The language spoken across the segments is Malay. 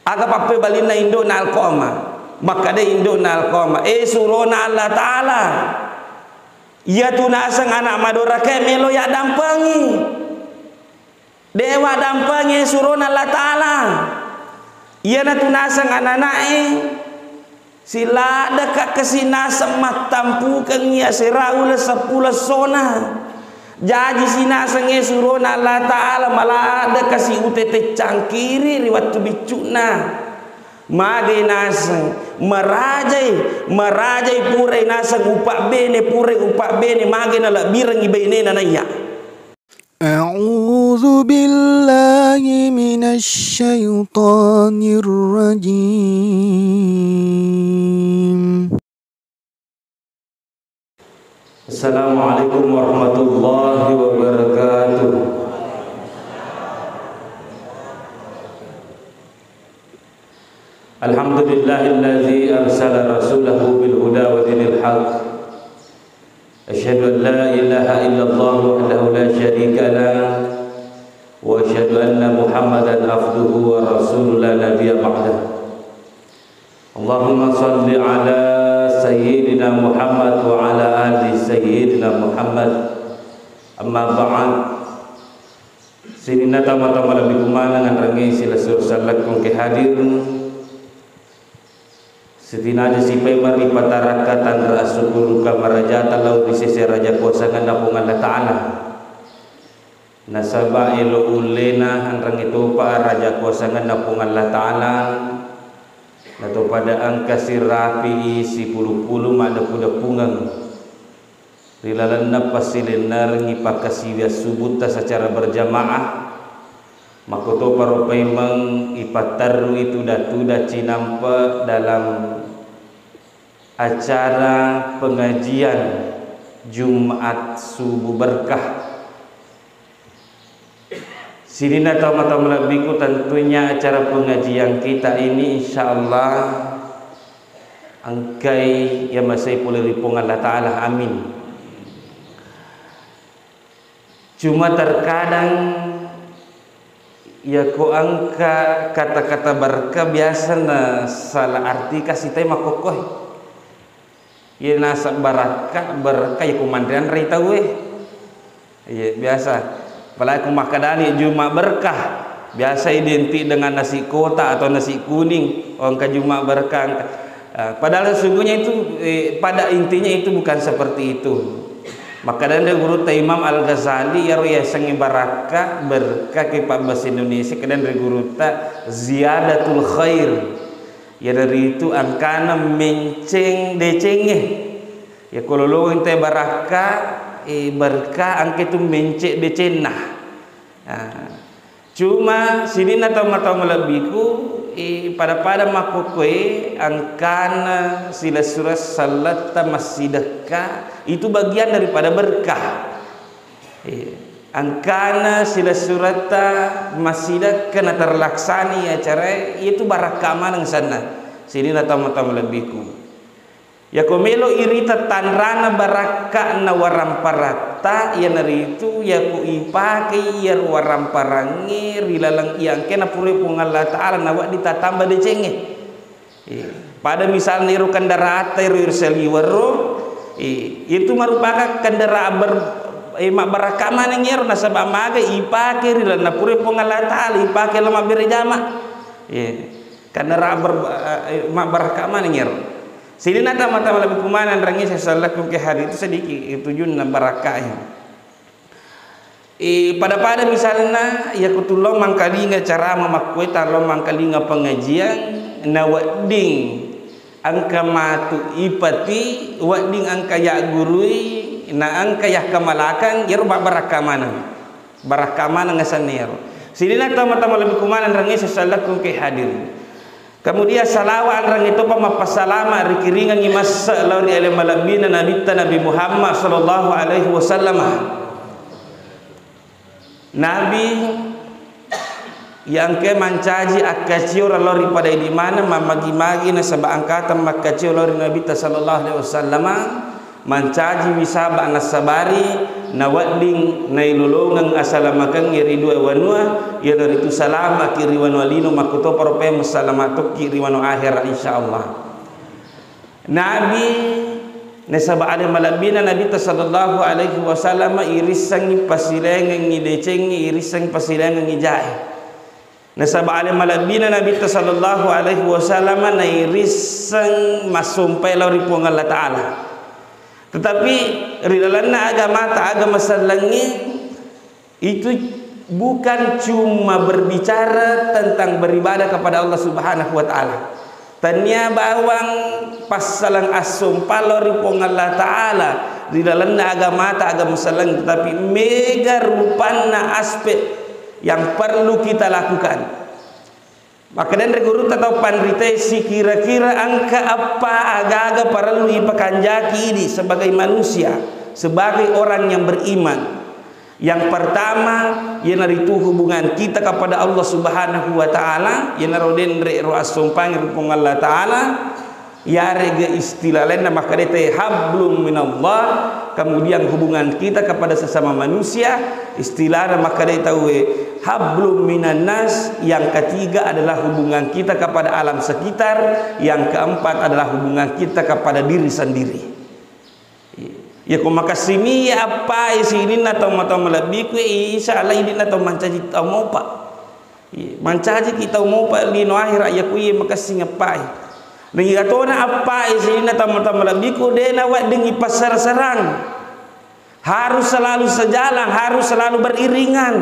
aga pape balina indo na alqoma maka de indo na alqoma surona Allah taala ia tunasang anak madora ke melo ya dampangi dewa dampangi surona Allah taala ia na tunasang anak-anake sila dekat kesina semat tampu kengia seraul sepuluh sona jadi sina senge surona Allah taala malah dekat si utete cangkiri riwat bicuna mage naseng merajai pure naseng upak bene mage nala birang ibene nanaya. A'udzu billahi minasy syaithanir rajim. Assalamualaikum warahmatullahi wabarakatuh. Alhamdulillahillazi arsala rasulahu bil huda wa dinil haq. Asyhadu an la ilaha illallah wahdahu la syarika lah wa asyhadu anna Muhammadan abduhu wa rasuluhu la nabiyya ba'dah. Allahumma shalli ala sayyidina Muhammad wa ala ali sayyidina Muhammad. Amma ba'd. Sidina tama-tama lebih kumana ngan rangi sila sallat kong ke hadir. Setina disipai mari patarakatan rasul kamaraja talau di sisi raja kuasa ngandapung Allah Ta'ala nasaba ilo ulena hanrang itu pa raja kuasa ngandapung Allah Ta'ala nato pada angka sirapi si puluh-puluh mada puda-pungang rilalan na pasilinar ngipakasiwia subuta secara berjamaah makoto paropay mang ipataru itu datuda cinampa dalam acara pengajian Jumat subuh berkah. Sidina tamu-tamu lebiku tentunya acara pengajian kita ini insyaallah angkai yang masih boleh ripung Allah Ta'ala, amin. Cuma terkadang ya ko angka kata-kata berkah biasa na salah arti kasih tema kokoh ya nasa berkah ya kumandrian rai tahu ya biasa apalagi kumakadani Jumat berkah biasa identik dengan nasi kota atau nasi kuning angka Jumat berkah padahal sesungguhnya itu pada intinya itu bukan seperti itu. Maka dan guru Imam Al-Ghazali ya sangi barakah berkah ke bahasa Indonesia kedan dari guru ta ziyadatul khair ya dari itu angkana menceng decenge ya kalau lo ente barakah berkah angke itu mencek decenah cuma sidina tahu melebiku pada makokwe angkana sila surah salat masjidaka itu bagian daripada berkah. Angkana sila surata masjidaka na terlaksani acara itu barakah manang sana. Sidina tamu-tamu lebiku. Ya komelo irita tanrana barakah na waramparata ya nari itu ya ku ipake ya waramparangi rilalang yang kena puri pung Allah Ta'ala nawak ditatamba decenge pada misal niru kendaraan teru irseliwaro itu merupakan kendaraan barakah manang yer nasabah maga ipake rilalang na puri pung Allah Ta'ala ipake lama berjama kendaraan barakah manang yer. Sidina tamu-tamu lebih kumanan rangi sesalakum ke hari itu sedikit tujuan barakahnya. Pada misalnya ya kutulong mangkalinga cara memakwai talong mangkalinga pengajian na wading angka matu ipati wading angka ya gurui na angka ya kamalakan ya rubah barakah mana ngasanir. Sidina tamu-tamu lebih kumanan rangi sesalakum ke hadir. Kemudian salawat orang itu pemapasalama rikiringan ngimas lauri alim malabina Nabi Muhammad sallallahu alaihi wasallam. Nabi yang ke mancaji akaciu lauri pada di mana mamagi-magi na sabah angkatan makaciu lauri Nabi sallallahu alaihi wasallam mancaji wisaba nasabari nawading nailulungang asalamakan iri dua wanua ya dari itu salama kiri wanu alino makuto parope masalamatuk kiri wanu akhir insyaallah. Nabi nasaba ale malabina Nabi sallallahu alaihi wasallam irisangi pasilengang ngidecengi irisangi pasilengang ngijae. Nasaba ale malabina Nabi sallallahu alaihi wasallam na irisang masumpai lauri puang Allah Ta'ala. Tetapi rilalanna agama agama salangi itu bukan cuma berbicara tentang beribadah kepada Allah Subhanahu wa taala. Tanya bawang pasalang asum palori pong Allah Ta'ala rilalanna agama salangi, tetapi mega rupana aspek yang perlu kita lakukan. Maka dan regurut atau pandritesi kira-kira angka apa agak-agak perlu ipakanjaki ini sebagai manusia, sebagai orang yang beriman. Yang pertama, yang itu hubungan kita kepada Allah Subhanahu wa taala, yang naroden ro asumpang rupong Allah taala, ya rega istilah lain maka dete hablum minallah, kemudian hubungan kita kepada sesama manusia, istilah maka dete hablum minan nas, yang ketiga adalah hubungan kita kepada alam sekitar, yang keempat adalah hubungan kita kepada diri sendiri. Ya ko makasimi apa isini na to lebih ku insyaallah ini na to mancaji tau mau pak. Mancaji kita mau pak lino akhir ya ku makasih ngapai. Dengi katona apa isini na to lebih ku dena wa dengi pasar serang. Harus selalu sejalan, harus selalu beriringan.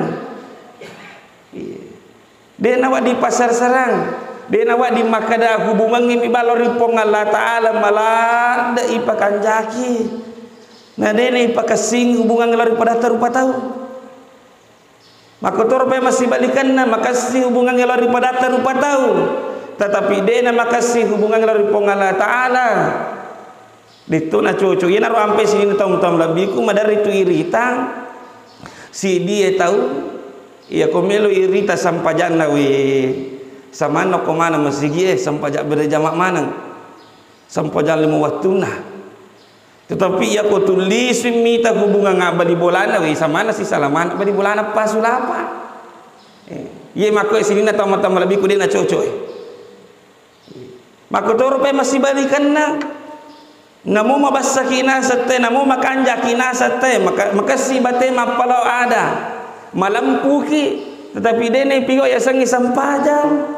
Dena wa di pasar serang, dena wa di makada hubungan ngimi balori pong Allah Ta'ala malah da ipakan jaki. Nah dena ipakasing hubungan ngelari pada terupa tahu. Maka torpe masih balikan na makasih hubungan ngelari pada terupa tahu. Tetapi dena makasih hubungan ngelari pong Allah Ta'ala. Dito na cucu, yan aro ampe sini tom lebih ku madari tu irita. Si dia tahu, iya komelo irita sampajan na we. Samano komana masigi sampajak berjamak manang. Sampajan lima waktu na. Tetapi ya ko tulis mita hubungan ngabali bolana we samana si salaman abali bolana pasulapa. Ye mako sini na tama-tama lebih ku dia na cucu. Mako toro pe masih balikan na. Namo mabasa kinasate, namo makanja kinasate, makasi bate mapalau ada malampuki, tetapi dene pigo ya sangi sampajang,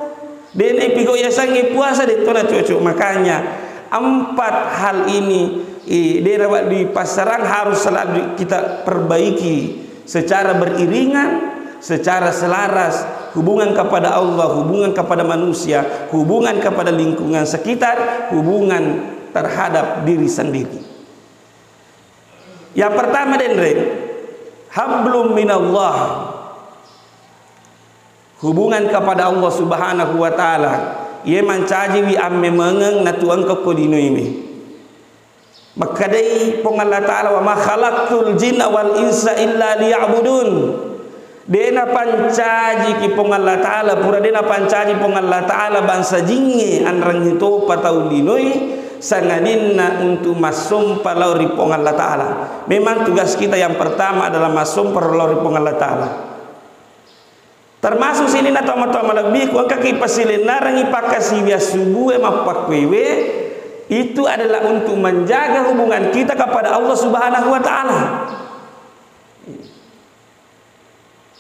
dene pigo ya sangi puasa dito na cucu. Makanya empat hal ini di pasaran harus selalu kita perbaiki secara beriringan, secara selaras. Hubungan kepada Allah, hubungan kepada manusia, hubungan kepada lingkungan sekitar, hubungan terhadap diri sendiri. Yang pertama denre, hablum minallah, hubungan kepada Allah Subhanahu wa taala. Ia mancaji wi amme mengeng natuang kodino ini. Maka dai pong Allah taala wa ma khalaqtul jinna wal insa illa liya'budun. Dena pancaji ki pong Allah taala pura dena pancaji pong Allah taala bangsa jinge anrang hito patau dinoi sangadinna untuk masum palau ripong Allah Ta'ala. Memang tugas kita yang pertama adalah masum palau ripong Allah Ta'ala. Termasuk sini na tama-tama lebih kuang kaki pasilin narang ipakasi bias subuh mapakwewe, itu adalah untuk menjaga hubungan kita kepada Allah Subhanahu wa taala.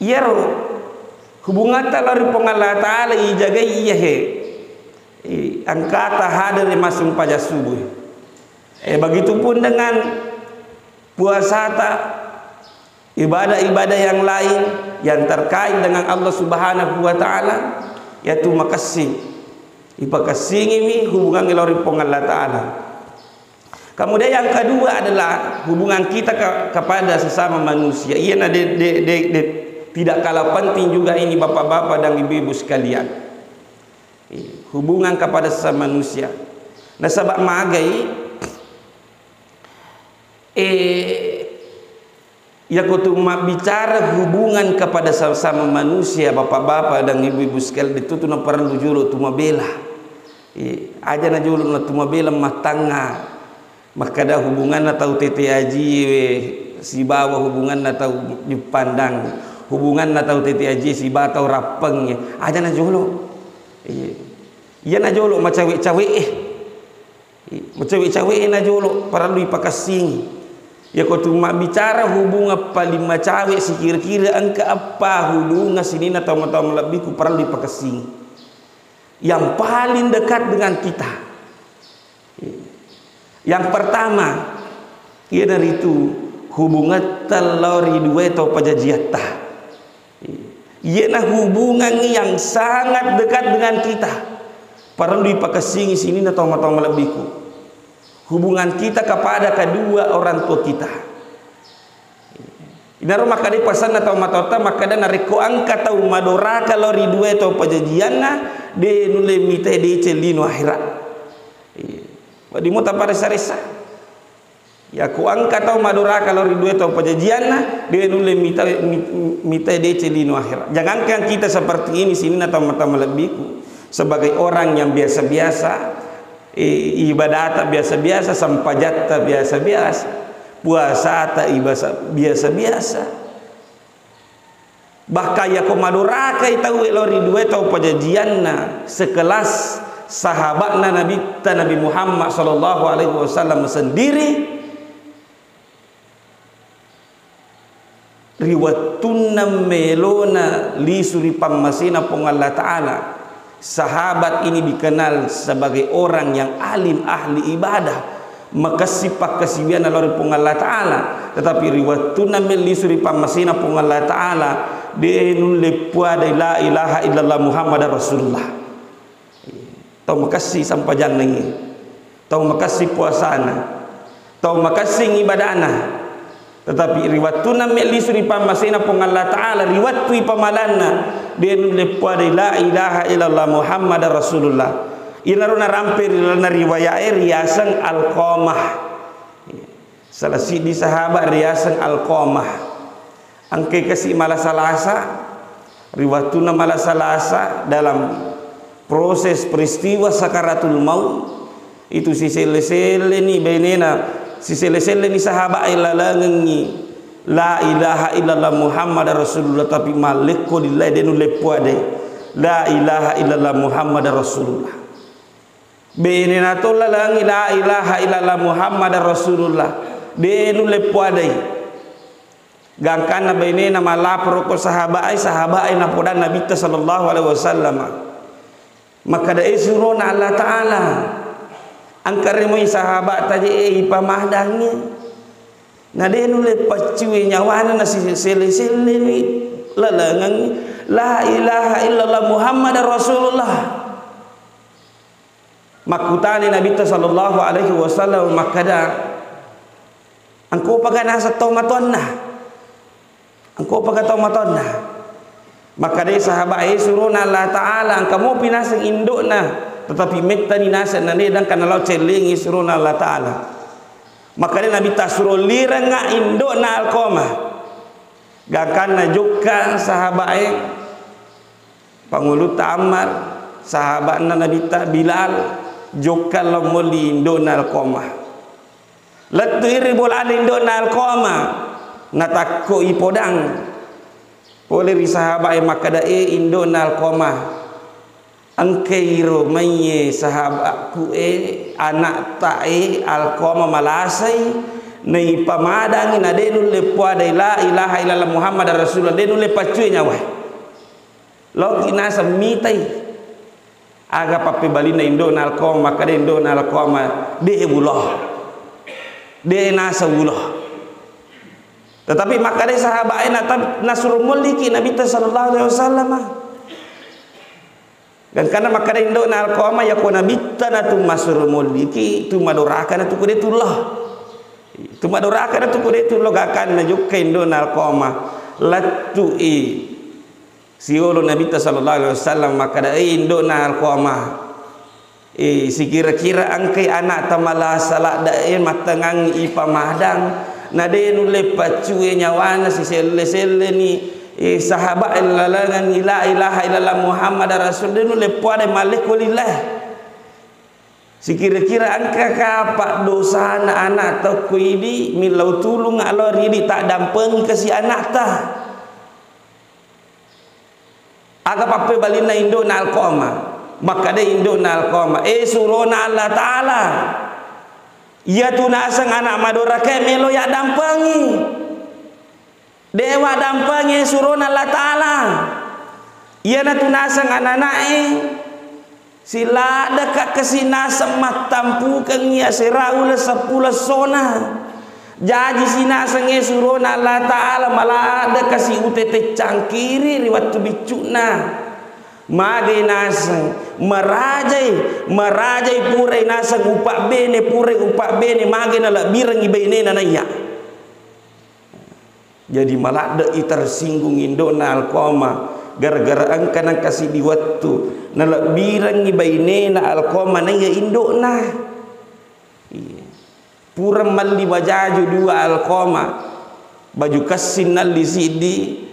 Yero hubungan ta ripong Allah Ta'ala ijaga iya he. Angkata hadir masuk pada subuh. Begitupun dengan puasa, ibadah-ibadah yang lain yang terkait dengan Allah Subhanahu wa taala, yaitu makasih. Ipakasih ini hubungan ngelori pong Allah taala. Kemudian yang kedua adalah hubungan kita kepada sesama manusia. Ia tidak kalah penting juga ini bapak-bapak dan ibu-ibu sekalian. Hubungan kepada sesama manusia. Nah sebab magai ya kutuma bicara hubungan kepada sesama manusia bapak-bapak dan ibu-ibu sekalian itu tu na perlu julu tuma bela. Aja na julu na tuma bela matanga. maka dah hubungan atau tete aji si bawa hubungan atau dipandang hubungan atau tete aji si bawa atau rapengnya aja na jolo iya na jolo macawek-cawek macawek-cawek na jolo para lu ipakasing ya kau cuma bicara hubungan paling macawek si kira-kira angka apa hubungan sini atau lebih ku para lu ipakasing yang paling dekat dengan kita. Yang pertama, ia dari itu hubungan telori dua atau pajajiata. Ia na hubungan yang sangat dekat dengan kita. Perlu dipakasingi sini atau lebihku. Hubungan kita kepada kedua orang tua kita. Inaru maka di pasan atau matota maka dan nariko angka atau madora kalau ridue atau pajajiana de nule mite de celino akhirat. Di muta pada saresa ya ku angka atau madora kalau ridue atau pajajiana de nule mite de celino akhirat. Jangankan kita seperti ini sini atau mata lebihku sebagai orang yang biasa-biasa ibadah biasa-biasa sampajat biasa-biasa puasa tak biasa-biasa bahkan ya komaduraka itu lori dua tau pajajianna sekelas sahabatna Nabi Muhammad sallallahu alaihi wasallam sendiri riwatunna melona li suripam masina pong Allah Ta'ala. Sahabat ini dikenal sebagai orang yang alim ahli ibadah makasipah kasibian alori pong Allah Ta'ala, tetapi riwatuna meli suri pamasina pong Allah Ta'ala denun lepua de la ilaha illallah Muhammad Rasulullah. Tau makasih sampajan nengi, tau makasih puasana, tau makasih ibadana, tetapi riwatuna meli suri pamasina pong Allah Ta'ala riwatu pamalana denun lepua de la ilaha illallah Muhammad Rasulullah. Inaruna rampir na riwayat riasan Alqamah. Salah sidi sahabat riasan Alqamah. Angke kasih malasalasa riwatuna malasalasa dalam proses peristiwa sakaratul maut itu si sele-sele ni benena si sele-sele ni sahabat ilalangi la ilaha illallah Muhammad Rasulullah tapi malikku lillahi denu lepuade la ilaha illallah Muhammad Rasulullah. Benena tola langi la ilaha illallah Muhammad Rasulullah denu lepuadai gangkana benena malapro ko sahabat ai napodan Nabi sallallahu alaihi wasallam maka da isuruna Allah Ta'ala angkare mo sahabat tadi ipamahdangi na denu lepacuwe nyawana na sele-sele ni lalangan la ilaha illallah Muhammad Rasulullah. Makutani Nabi sallallahu alaihi wasallam makada angko pagana sa tomatonna angko pagatomatonna makada sahabat suruna Allah Ta'ala angkamo pinasang indokna tetapi mettani nasa nanedang kanalau celingi suruna Allah Ta'ala makada Nabi tasuro liranga indokna Alqamah gakana juga sahabat pangulut Ammar sahabatna Nabi Bilal jokal lamoli indona Alqamah latu iribul ada indona Alqamah natakko ipodang oleh sahabat makada indona Alqamah angkeiro maye sahabatku anak tae Alqamah malasai nei pamadang na denu lepua de la ilaha illallah Muhammad Rasulullah denu lepacue nyawa lo kinasa mitai aga pape balina indona Alqamah kada indona Alqamah de bulah de nasa bulah tetapi makade sahabat nasrul muliki Nabi sallallahu alaihi wasallam dan karena makade indona Alqamah ya ko Nabi tanatu masrul muliki tu madorakan tu kudetullah tu madorakan tu kudetullah gakan najuk indona Alqamah latu siolo Nabi sallallahu alaihi wasallam maka da indona Alqamah si kira-kira angkai anak tamala salak da matangang ipamahdang na de nule pacue nyawana si sele-sele ni sahabat lalangan la ilaha illallah Muhammad Rasul de nule puade malik walillah Si kira-kira angka kapak dosa anak-anak tau ku ini milau tulung Allah ridi tak dampengi ke si anak ta. Aga pape balina induk na alqoma. Maka dia induk na alqoma. Surona Allah Ta'ala. Ia tu nasang anak madura ke melo ya dampengi. Dewa dampengi surona Allah Ta'ala. Ia na tu nasang anak-anak sila dekat kesina semat tampukan ia seraula 10 sona. Jadi sina senge surun Allah Ta'ala malah ada kasih UTT cangkiri riwat tu bicuna. Mage nasang merajai pure nasang upak bene pure upak bene mage nala birang ibene nanaya. Jadi malah ada tersinggung indona alqoma. Gara-gara angka nang kasih di waktu nalak birang ibaine na alqoma na ya induk na pura mali bajaju dua alqoma baju kasin nali sidi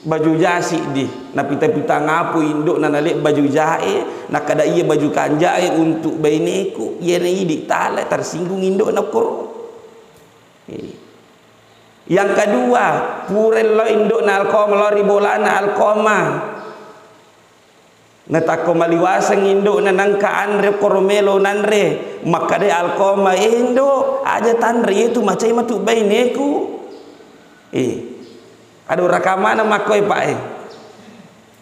baju jasi di na pita-pita ngapu induk na nalik baju jae na kada iya baju kanjae untuk baineku ia na idi tala tersinggung induk na koro. Yang kedua, purel lo induk na alqoma lo ribolana alqoma. Natako maliwasang induk na nangka andre koromelo nanre. Maka de alqoma induk aja tanre itu macai matu baineku. Ada rakamana makoi pak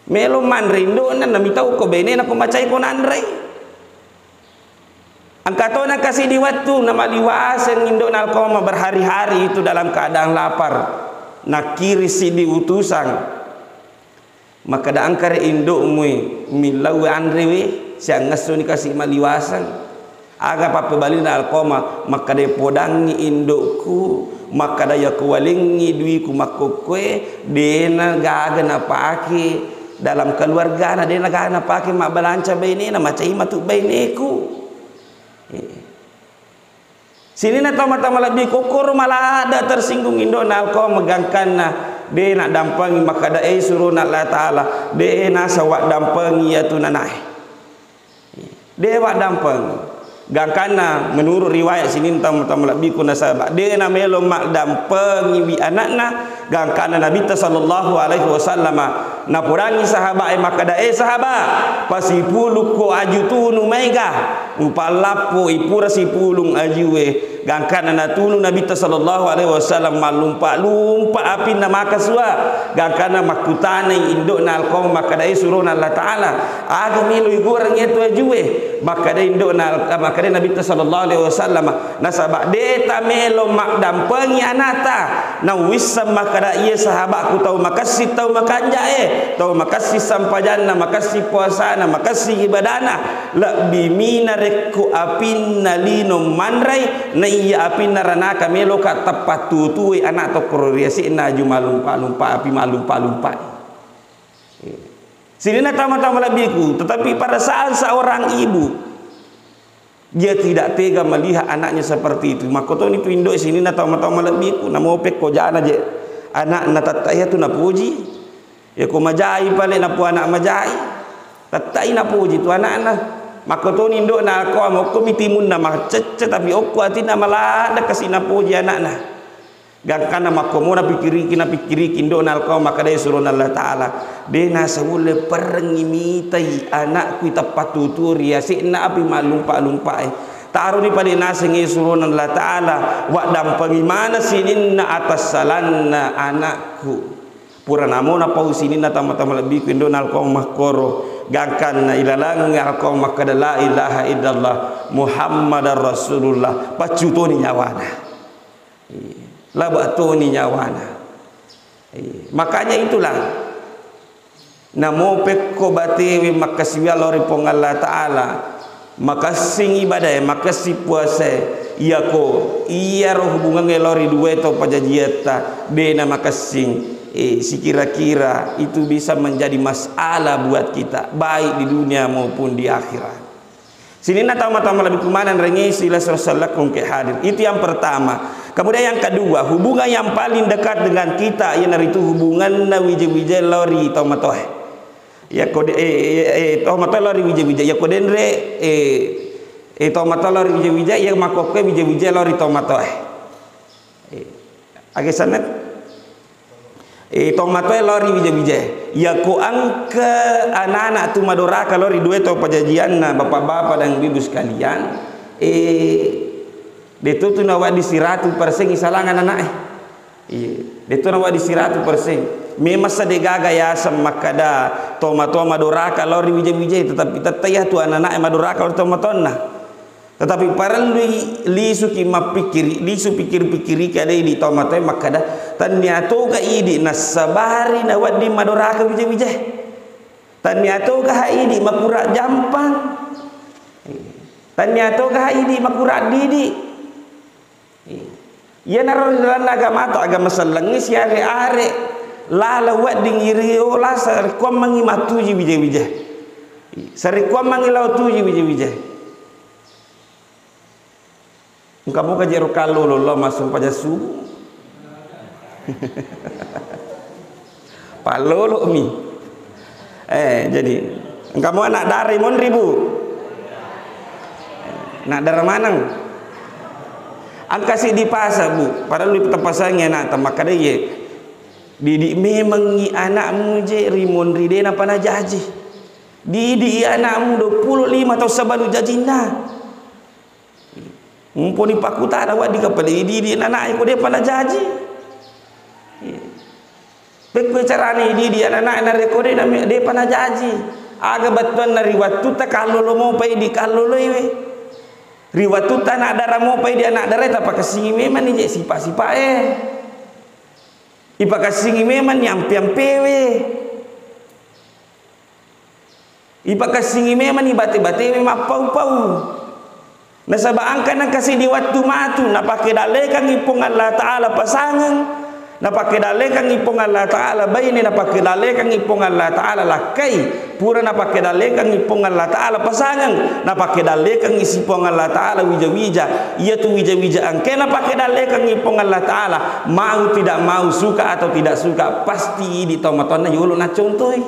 melo manre induk na namitau ko baine na ko macai ko nanre. Angkatona kasih di waktu nama liwasan induk alqoma berhari-hari itu dalam keadaan lapar. Nak kiri si diutusan. Maka da angkar induk milau andrewe siang ngaso ni kasih maliwasan. Aga papa balina alqoma maka de podangi indukku maka daya kuwalingi duiku makokwe dena gaga na pake dalam keluarga na dena gaga na pake mak balanca baine na macai matu baineku. Sini na tama-tama lebih kokor malah ada tersinggung induk na alqoma megangkan na de nak dampangi maka da suruh na Allah Ta'ala de na sawak dampangi ya tu nanai de wak dampangi gangkana menurut riwayat sini tama-tama lebih kuna sahabat de na melo mak dampangi bi anakna gangkana Nabi sallallahu alaihi wasallam na purangi sahabat maka da sahabat pasipulu ko aju tu nu mega upalapo ipura sipulung ajuwe gangkana na tunu Nabi sallallahu alaihi wasallam malumpa api na makaswa gangkana makutane induk na alqom maka da suruna Allah Ta'ala aga milu igurang itu ajuwe maka da induk na maka da Nabi sallallahu alaihi wasallam na sahabat deta melo mak dampengi anata na wisam maka da iya sahabat ku tahu makasih tahu makanja tahu makasih sampajana makasih puasana makasih ibadana la bimina rekku apinna lino manrai na iya apinna ranaka melo ka tepat tutui anak to kororiasi na juma lumpa api malumpa sini na tama-tama labiku. Tetapi pada saat seorang ibu dia tidak tega melihat anaknya seperti itu maka tu ni tu induk sini na tama-tama labiku na mopek ko jana je anak na tataya tu na puji ya ko majai pale na pu anak majai tatai na puji tu anak na maka tu induk na ko mo ko mitimun na macece tapi okku atina malada kasina puji anak na gangkana maka mo na pikiri induk na ko maka dai suruh Allah Ta'ala de na sawule perengimitai anakku tepat tuturi ya sina api malumpa taruh ni pada nasengi suruh Allah Ta'ala wa dampangi mana sininna atas salanna anakku pura namona pau sininna tama-tama lebih ku induk na ko makoro gangkan na ilalang alqom maka la ilaha illallah Muhammadar Rasulullah pacutoni nyawana labatoni nyawana makanya itulah namo pekko batewi makasih Allah ripong Allah Ta'ala makasih ibadah makasih puasa iya ko iya roh hubungan ngelori dua to pajajiata dena makasih si kira-kira itu bisa menjadi masalah buat kita baik di dunia maupun di akhirat. Sini na tama-tama lebih kumanan rengi sila sallallahu ke hadir. Itu yang pertama. Kemudian yang kedua, hubungan yang paling dekat dengan kita ialah itu hubungan na wije-wije lori tomatoh. ya kode tomato lori wija ya kode re tomato lori wija ya makoke wija lori tomato age sanat tomato lori wija ya ko angka anak-anak tu madora kalori dua to pajajian na bapak-bapak dan ibu sekalian detu tu nawa di 100% isalangan anak detu nawa di 100% memang sedegaga ya semakada tomato madora kalori wija tetapi tetaya tu anak-anak madora kalori tomato tetapi parang li suki mapikiri li su pikir-pikiri kada di tomato makada tanyato ka idi nasabari na wadi madora ka wija tanyato ka idi makura jampang tanyato ka idi makura didi ya naron dalam agama selengis ya are lala wading irio la sar ko mangi matuji wija sari ko mangi law tuji wija kamu kajero kalau lo masuk pada su palolo mi jadi kamu anak dari mon ribu nak darah manang angkasi di pasar bu padahal di pasarnya nak tamakada ye didik memang anakmu je rimon ride napa na jaji didik anakmu 25 atau sebadu jajina mumpuni pakuta ada wadi kapal didik anak ko dia pana jaji pek carane didik anak na rekode na dia pana jaji aga batuan na riwatu ta kalau lo mau pai di kalau lo we riwatu ta nak darah mau pai di anak darah ta pakasi memang ni je sipa-sipa ipakasingi memang nyampe-nyampe we ipakasingi memang ni bate-bate memang pau-pau nasaba angkan nang kasih di waktu matu na pakai dalek kang ipong Allah Taala pasangan na pakai dalek kang ipong Allah Taala baini na pakai dalek kang ipong Allah Taala lakai pura na pakai dalek kang ipong Allah Taala pasangan na pakai dalek kang isipong Allah Taala wija-wija ia tu wija-wija angke na pakai dalek kang ipong Allah Taala mau tidak mau suka atau tidak suka pasti di tomatona yulo na contoi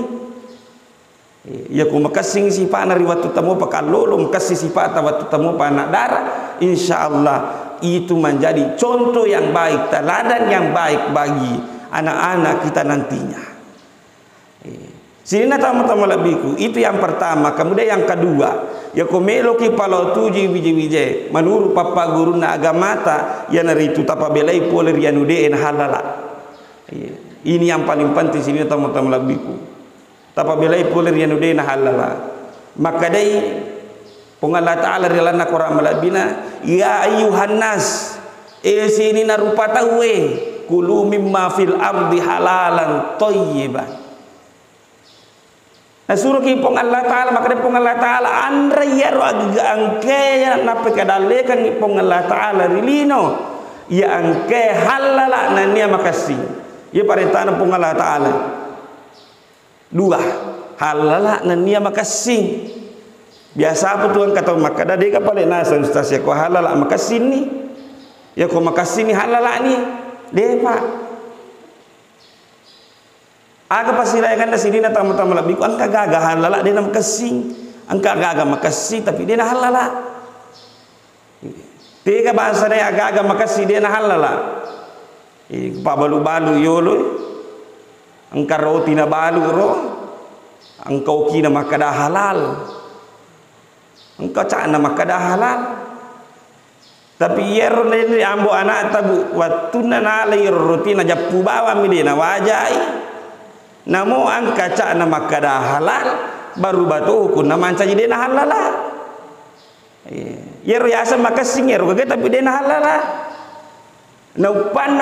ya ku makasing sipa na riwatu tamu pakalolo makasih sipa tawatu tamu pa anak darah insyaallah itu menjadi contoh yang baik teladan yang baik bagi anak-anak kita nantinya sini tamu-tamu labiku itu yang pertama kemudian yang kedua ya komelo ki palo tuji wije menurut papa guru na agamata ya naritu tapa belai poler yanude en halala ini yang paling penting sini tamu-tamu labiku tapa belai poler yanude na halala maka dai pung Allah Ta'ala rilana Quran malabina ya ayuhan nas sini na rupa tawe kulu mimma fil ardi halalan thayyiban na suruh ki pung Allah Ta'ala maka dai pung Allah Ta'ala andra ya ro angke ya na pekadale kan pung Allah Ta'ala rilino ya angke halala na nia makasih ya parentana pung Allah Ta'ala dua halala na nia makasih biasa apa tuan kata makada dia kapal nasa ustaz ya ko halala makasih ni ya ko makasih ni halala ni dia pak aga pasirayan na sini na tamu-tamu labi ko angka gaga halala dia na makasih angka gaga makasih tapi dia na halala tiga bahasa dia aga makasih dia na halala pa balu-balu yolo angka roti na balu ro angkau kina makada halal engkau cak nama kada halal tapi yer ni ambo anak tabu waktu na lay roti na japu bawa midina wajai namo angka cak nama kada halal baru batu kun nama anca jadi na halal yer yasa makasing yer kage tapi dena halal naupan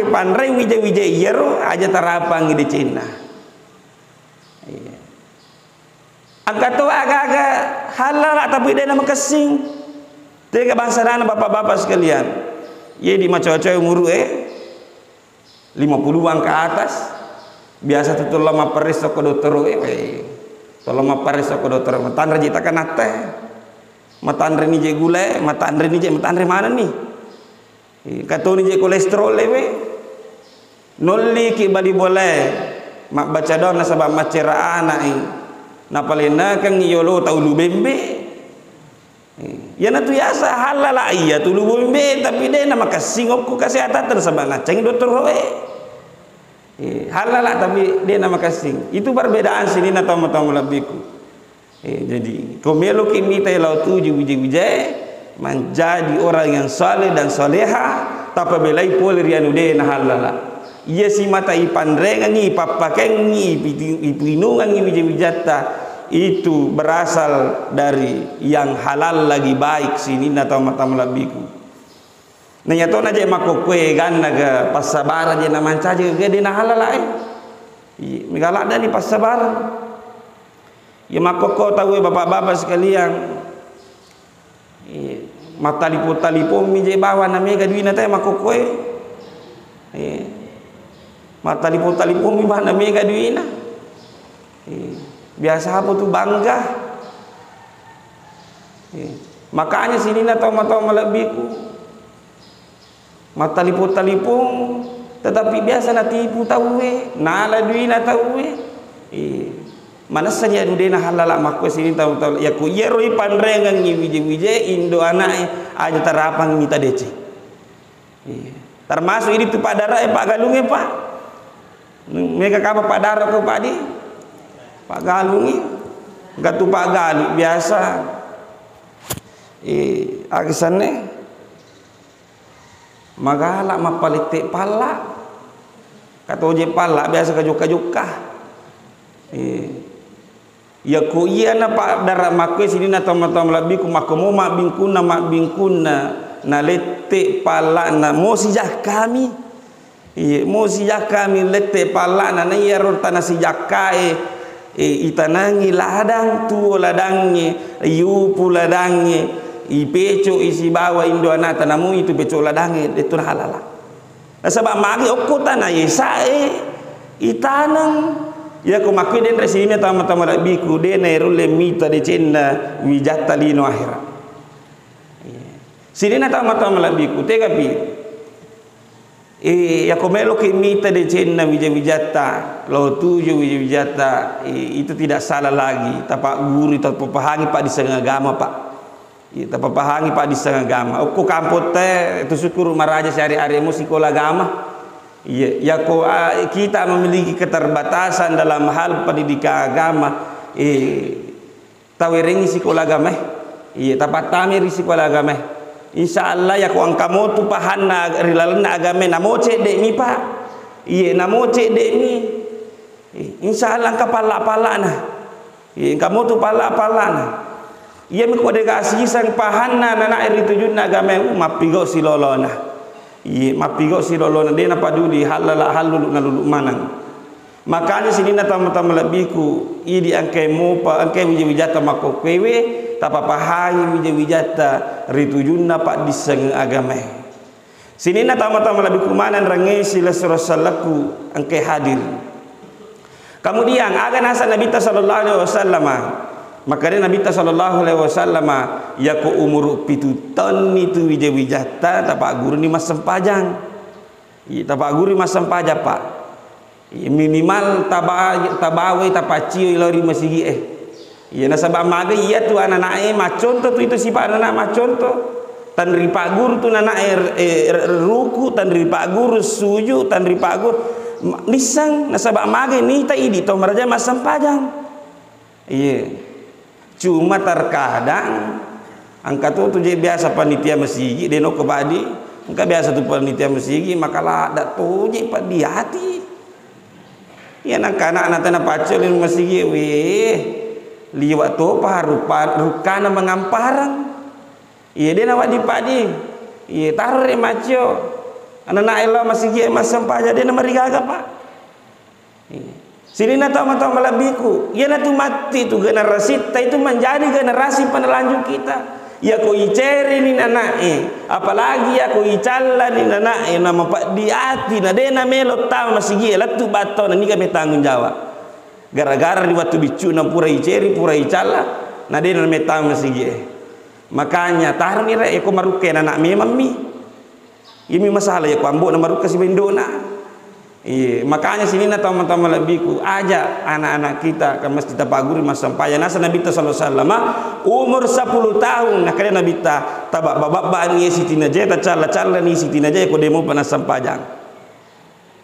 panrai wija yer aja tarapang di Cina angka tu agak-agak halal tapi dia nama kesing tiga bangsa dana bapak-bapak sekalian ye di macam-macam umur 50-an ke atas biasa tutul lama peris ke dokter lama peris ke dokter matan rejit takkan nate matan reni je gula matan reni mana nih kata ni je kolesterol nolli ki bali boleh mak baca doa nasabah macera anak na palena kang iyolo taulu bembe ya na tu yasa halala iya tulu bembe tapi de na makasingop ku kesehatan sabana ceng dokter hoe halala tapi de na makasing itu perbedaan sini na tamu-tamu labiku jadi komelo kimita lau tuju wije menjadi orang yang saleh dan soleha tapi belai pol rianu de na halala iya si mata ipandrengan ni papaken ni ipinungan ni wije-wijata itu berasal dari yang halal lagi baik sini na tamu-tamu labiku nanya to na je makokwe ganna ga pasabara je na manca je gede na halal ai migala da ni pasabara ya makoko tahu bapak-bapak sekalian matalipo mi je bawa na mega duina ta makokwe matalipo mi ba na mega duina biasa apa tu bangga makanya sini na tahu malabiku matalipo tetapi biasa na tipu tahu nala duina tahu mana saja dude na halala makwe sini tahu ya ku yeroi pandrengan ni wije indo anak aja terapang minta dece termasuk ini tu padara Pak Galung Pak mereka kapa padara ko Pak di Pak Galungi enggak tu Pak Galu biasa agisane magala mapalite pala katoje pala biasa kajuka ya ko iya na Pak dara makwe sini na tom-tom labi ku makomo mak bingkuna na lete pala na mo sijak kami mo sijak kami lete pala na yeror tanah sijak kae itanangi ladang tu ladangnya yupu ladangnya ipeco isi bawa indo anak tanamu itu peco ladangnya itu halala sebab magi okko tanah yesae itanang ya ko makwe den resine tama-tama biku de nerul lemita de cenda wijata lino akhirat sini na tama-tama biku tegapi ya komelo ke mita de cenda wijata lo tuju wijata itu tidak salah lagi tapak guru tapak pahangi Pak di setengah agama Pak tapak pahangi Pak di setengah agama okko kampot teh itu syukur maraja sehari-hari mu sekolah agama ya ko kita memiliki keterbatasan dalam hal pendidikan agama tawirengi sekolah agama tapak tamir sekolah agama insyaallah ya ko angkamo tu pahanna rilalna agame namoce de mi Pak namoce de mi insyaallah ka pala-pala na kamu tu pala-pala na mi ko de kasih sang pahanna nana iri tujuna agame mapigo silolona mapigo silolona de na paduli halala halulu nalulu manang makanya sini na tamu-tamu labiku di angke mo pa angke wijata makokwewe tapapahai wijata ritujunna Pak diseng agama sini na tamu-tamu labiku manan range sila surasalaku angke hadir kemudian aga nasa Nabi sallallahu alaihi wasallam maka Nabi sallallahu alaihi wasallam ya ko umur 7 tahun itu wijata tapak guru ni mas sempajang tapak guru mas sempajang Pak minimal tabawe tapacio ilori masigi nasabah maga iya tu anak-anak maconto tu itu sifat anak maconto tanri Pak guru tu anak ruku tanri Pak guru suju tanri Pak guru nisang nasabah maga ni ta idi to maraja masam pajang cuma terkadang angka tu je biasa panitia masigi deno ko badi angka biasa tu panitia masigi maka la dak tu je Pak di hati nak anak tanah pacolin masigi liwat tu rukana mengamparang dia nawak di padi taruh macio anak elo masigi masam paja dia nama rigaga Pak sini na tahu malabiku na tu mati tu generasi itu menjadi generasi penelanjut kita ya ko iceri ni nanae apalagi ya ko icalla ni nanae nama Pak di hati na de na melo tahu masigi latu bato ni kami tanggung jawab gara-gara di waktu bicu na pura iceri pura icalla na de na metang masigi makanya taruh ni re ko maruke na mi mami ini masalah ya ko ambo na maruke si bendona Iya, makanya sini na teman-teman lebihku ajak anak-anak kita ke masjid Tapaguri masampaya nasa Nabi sallallahu alaihi wasallam umur 10 tahun nak kena Nabi tabak babak ni sitina je ta cala-cala ni sitina je ko demo panas sampajang.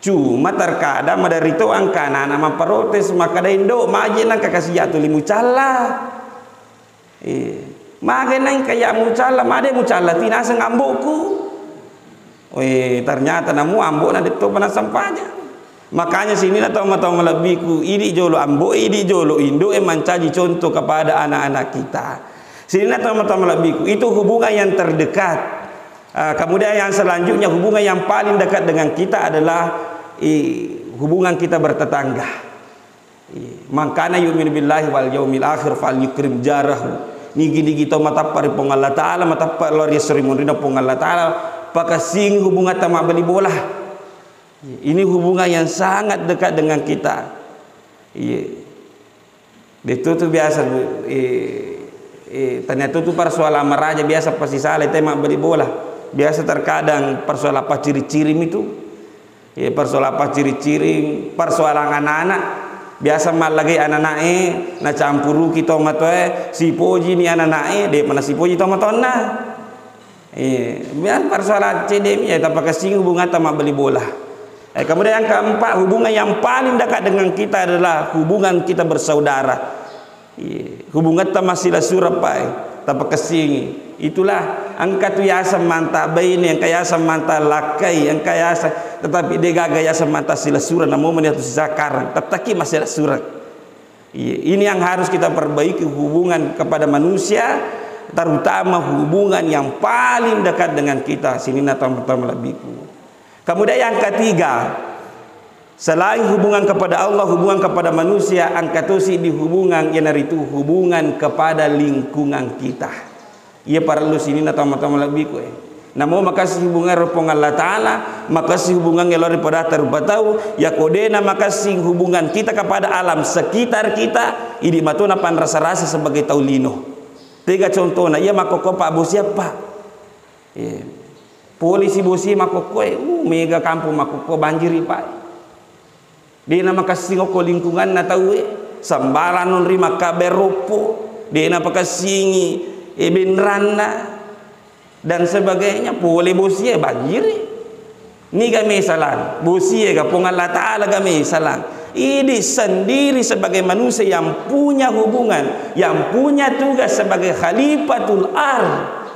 Cuma terkadang dari itu angka anak memprotes maka indo majenan kakasih jatuh limu cala. Magenan kayak mucala made mucala tinasa ngambokku. Ternyata namu ambok na dito panas sampajang. Makanya sini na tahu lebihku ini jolo ambok ini jolo indo mencaji contoh kepada anak-anak kita. Sini na tahu lebihku itu hubungan yang terdekat. Kemudian yang selanjutnya hubungan yang paling dekat dengan kita adalah hubungan kita bertetangga. Makanya yu'minu billahi wal yaumil akhir fal yukrim jarahu. Nigi kita matapari pong Allah Ta'ala matapari lor yasrimun rina pong Allah Ta'ala pakasing hubungan tamak beli bola. Ini hubungan yang sangat dekat dengan kita. Itu tuh biasa ternyata itu persoalan meraja biasa pasti salah tamak beli bola. Biasa terkadang persoalan apa ciri-ciri itu. Persoalan apa ciri-ciri persoalan anak-anak. Biasa mal lagi anak-anak na campuru kita matoe si poji ni anak-anak de mana si poji to matonna. Biar persoalan CDM ya tanpa kasih hubungan tamak beli bola. Kemudian yang keempat hubungan yang paling dekat dengan kita adalah hubungan kita bersaudara. Hubungan tamak sila surapai tanpa kasih. Itulah angka tu yasa manta baini yang kaya manta lakai yang kaya tetapi dia gaya manta sila surat namun meniatu zakarang tetaki masih surat. Ini yang harus kita perbaiki hubungan kepada manusia, terutama hubungan yang paling dekat dengan kita. Sini pertama lebihku. Kemudian yang ketiga, selain hubungan kepada Allah, hubungan kepada manusia, angka tu di hubungan yang itu hubungan kepada lingkungan kita. Ia perlu sini pertama lebihku. Namo makasih hubungan rupong Allah Ta'ala, makasih hubungan ngelori pada terbatau, ya kodena makasih hubungan kita kepada alam sekitar kita. Ini matuna pan rasa-rasa sebagai taulino. Tiga contohnya, ia makoko pak bos siapa? Polisi bosi makoko, mega kampung makoko banjiri pak. Dia nama kasih ngoko lingkungan na tahu sambaran non rima kaberopo, dia nama kasih benrana dan sebagainya. Boleh bosi banjiri. Ni kami salah. Bosi kapong Allah Ta'ala kami salah. Ini sendiri sebagai manusia yang punya hubungan, yang punya tugas sebagai khalifatul ardh.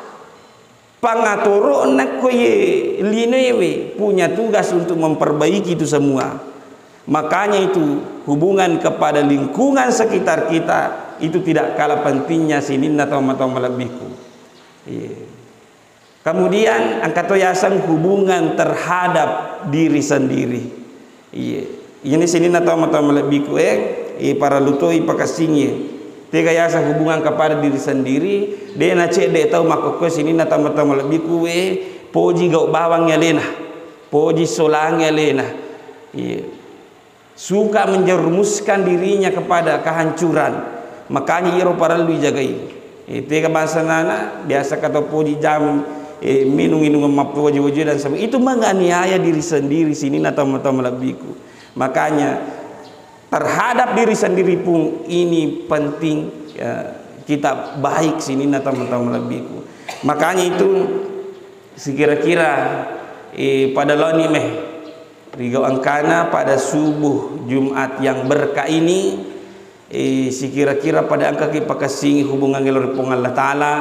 Pangatoro nak koye linewe punya tugas untuk memperbaiki itu semua. Makanya itu hubungan kepada lingkungan sekitar kita itu tidak kalah pentingnya sini atau lebihku. Kemudian angkat yasan hubungan terhadap diri sendiri. Ini sini atau lebihku para lutoi pakasingye. Tiga yasa hubungan kepada diri sendiri. Dia nak cek dia tahu makoko sini atau lebihku poji gau bawang elena, poji solang elena. Suka menjerumuskan dirinya kepada kehancuran. Makanya ia perlu dijagai. Tiga bahasa nana biasa kata poji jam minum mapoji-poji dan sebagainya. Itu menganiaya diri sendiri sini atau lebihku. Makanya terhadap diri sendiri pun ini penting kita baik sini atau lebihku. Makanya itu sekira-kira pada loni Rigau angkana pada subuh Jumat yang berkah ini sekira-kira pada angka kita pakasing hubungan ngelori pong Allah Ta'ala,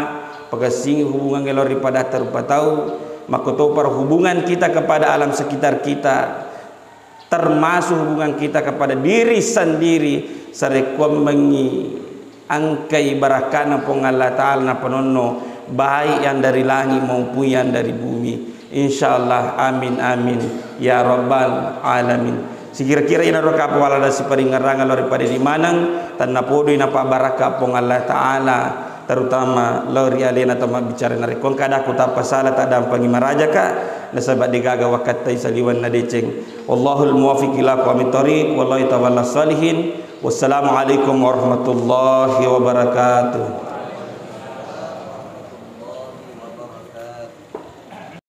pakasing hubungan ngelori pada terpatau, maka para hubungan kita kepada alam sekitar kita, termasuk hubungan kita kepada diri sendiri, sarekwam mengi angkai barakana pong Allah Ta'ala na panono baik yang dari langit maupun yang dari bumi. Insyaallah amin amin ya rabbal alamin. Sekira-kira ina roka apa wala da siparingaranga lori pada di manang tanna podo ina pa baraka pong Allah Ta'ala terutama lori alena tama bicara nari kon kada ku tapa salah tak ada pangimaraja ka nasabat digaga wakat tai saliwan na deceng. Wallahul muwaffiq ila aqwamit thoriq wallahi tawalla salihin. Wassalamu alaikum warahmatullahi wabarakatuh.